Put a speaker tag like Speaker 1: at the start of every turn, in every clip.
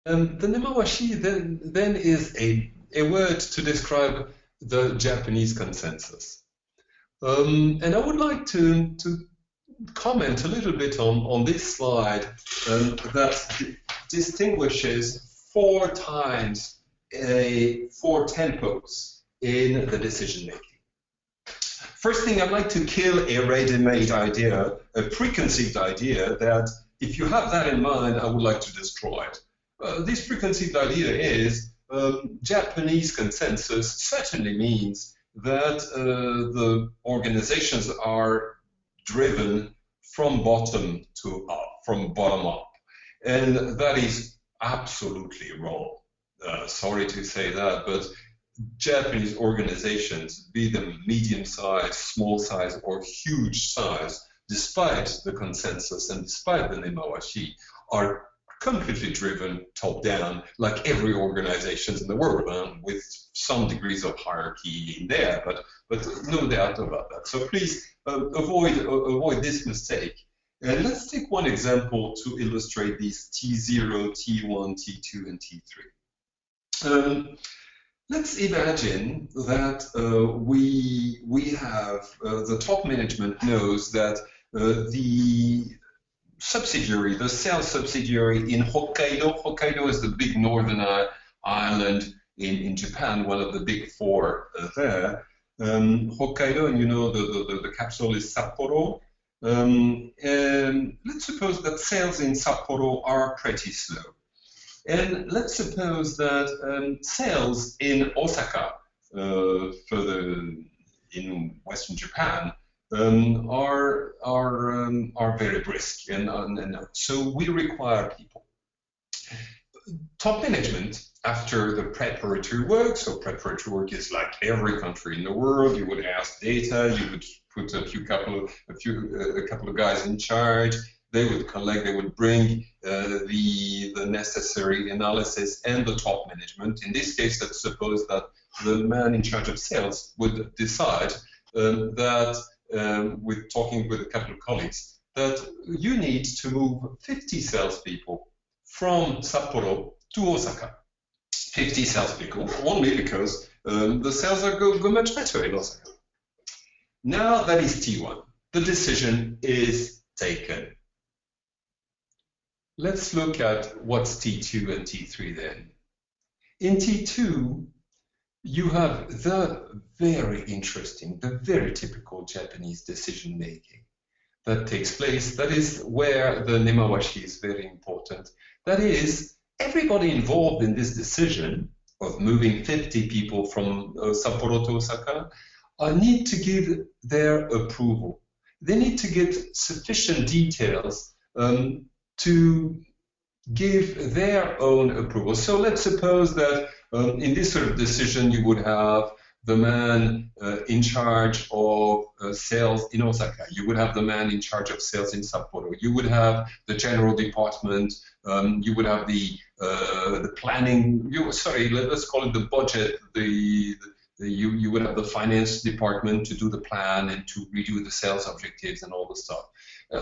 Speaker 1: The nemawashi then is a word to describe the Japanese consensus. And I would like to comment a little bit on this slide that distinguishes four times four tempos in the decision making. First thing, I'd like to kill a ready-made idea, a preconceived idea that if you have that in mind, I would like to destroy it. This preconceived idea is Japanese consensus certainly means that the organizations are driven from bottom to up, from bottom up. And that is absolutely wrong. Sorry to say that, but Japanese organizations, be them medium size, small size, or huge size, despite the consensus and despite the nemawashi, are completely driven top down, like every organization in the world, with some degrees of hierarchy in there, but no doubt about that. So please avoid this mistake. And let's take one example to illustrate these T0, T1, T2, and T3. Let's imagine that we have the top management knows that the subsidiary, the sales subsidiary in Hokkaido. Hokkaido is the big northern island in Japan, one of the big four there. Hokkaido, and you know the capital is Sapporo. And let's suppose that sales in Sapporo are pretty slow. And let's suppose that sales in Osaka, further in Western Japan, are very brisk, and so we require people. Top management, after the preparatory work, so preparatory work is like every country in the world. You would ask data, you would put a couple of guys in charge. They would collect, they would bring the necessary analysis and the top management. In this case, let's suppose that the man in charge of sales would decide that, with talking with a couple of colleagues, that you need to move 50 salespeople from Sapporo to Osaka. 50 salespeople, only because the sales go much better in Osaka. Now that is T1. The decision is taken. Let's look at what's T2 and T3 then. In T2, you have the very interesting, the very typical Japanese decision making that takes place. That is where the nemawashi is very important. That is, everybody involved in this decision of moving 50 people from Sapporo to Osaka need to give their approval. They need to give sufficient details to give their own approval. So let's suppose that in this sort of decision you would have the man in charge of sales in Osaka. You would have the man in charge of sales in Sapporo. You would have the general department. You would have the planning. Let's call it the budget. You would have the finance department to do the plan and to redo the sales objectives and all the stuff.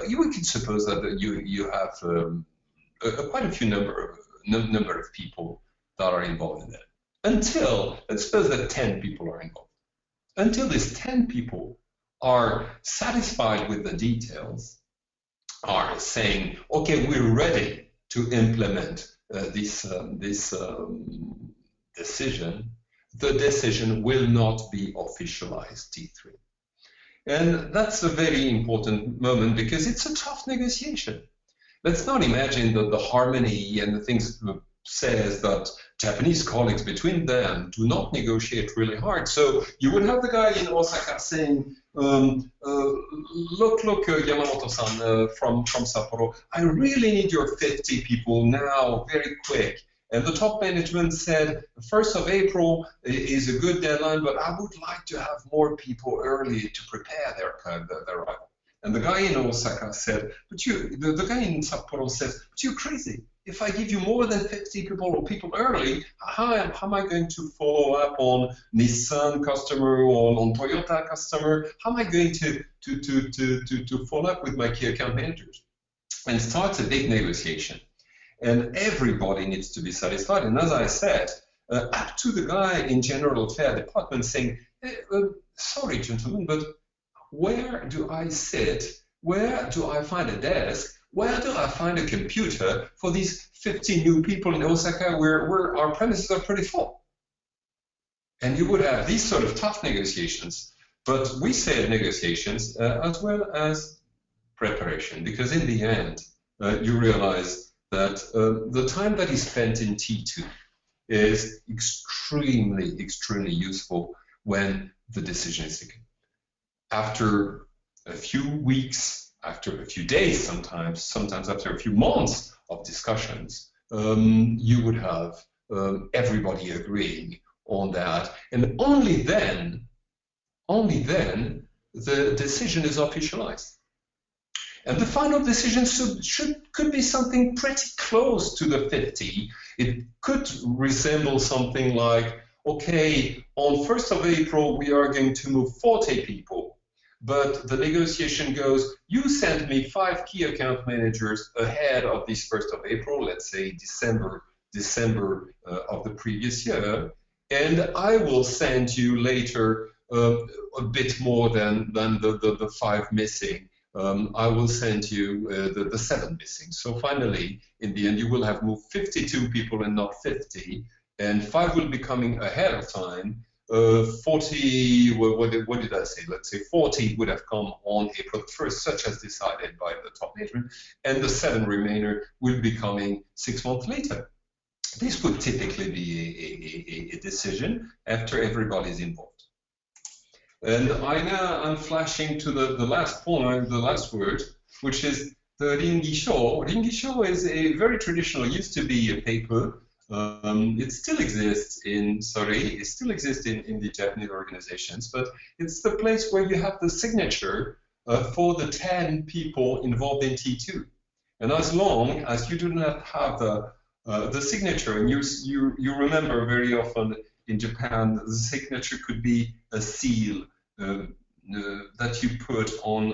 Speaker 1: You can suppose that you have quite a few number of people that are involved in that. Until, let's suppose that 10 people are involved. Until these 10 people are satisfied with the details, are saying, okay, we're ready to implement this decision, the decision will not be officialized, T3. And that's a very important moment because it's a tough negotiation. Let's not imagine that the harmony and the things says that Japanese colleagues between them do not negotiate really hard. So you would have the guy in Osaka saying, look, Yamamoto-san from Sapporo, I really need your 50 people now, very quick. And the top management said, the 1st of April is a good deadline, but I would like to have more people early to prepare their arrival. And the guy in Osaka said, but the guy in Sapporo says, but you're crazy. If I give you more than 50 people early, how am I going to follow up on Nissan customer or on Toyota customer? How am I going to follow up with my key account managers? And it starts a big negotiation. and everybody needs to be satisfied. And as I said, up to the guy in General Affair Department saying, sorry, gentlemen, but where do I sit? Where do I find a desk? Where do I find a computer for these 50 new people in Osaka where our premises are pretty full? And you would have these sort of tough negotiations. But we said negotiations as well as preparation, because in the end, you realize that the time that is spent in T2 is extremely, extremely useful when the decision is taken. After a few weeks, after a few days, sometimes after a few months of discussions, you would have everybody agreeing on that, and only then the decision is officialized. And the final decision could be something pretty close to the 50. It could resemble something like, okay, on 1st of April, we are going to move 40 people. But the negotiation goes, you send me 5 key account managers ahead of this 1st of April, let's say December of the previous year, and I will send you later a bit more than the 5 missing. I will send you the 7 missing. So finally, in the end, you will have moved 52 people and not 50, and 5 will be coming ahead of time. 40, what did I say? Let's say 40 would have come on April 1st, such as decided by the top management, and the 7 remainder will be coming 6 months later. This would typically be a decision after everybody's involved. And I'm flashing to the last point, the last word, which is the ringisho. Ringisho is a very traditional, used to be a paper. It still exists in the Japanese organizations, but it's the place where you have the signature for the 10 people involved in T2. And as long as you do not have the signature, and you remember very often in Japan, the signature could be a seal that you put on,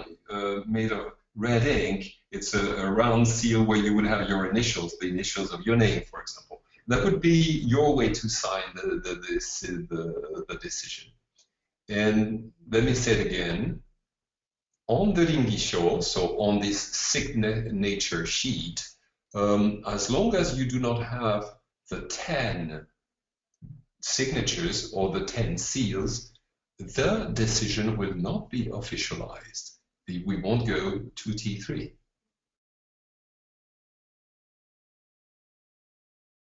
Speaker 1: made of red ink. It's a round seal where you would have your initials, the initials of your name, for example. That would be your way to sign the decision. And let me say it again. On the ringisho, so on this signature sheet, as long as you do not have the 10 signatures or the 10 seals, the decision will not be officialized. We won't go to T3.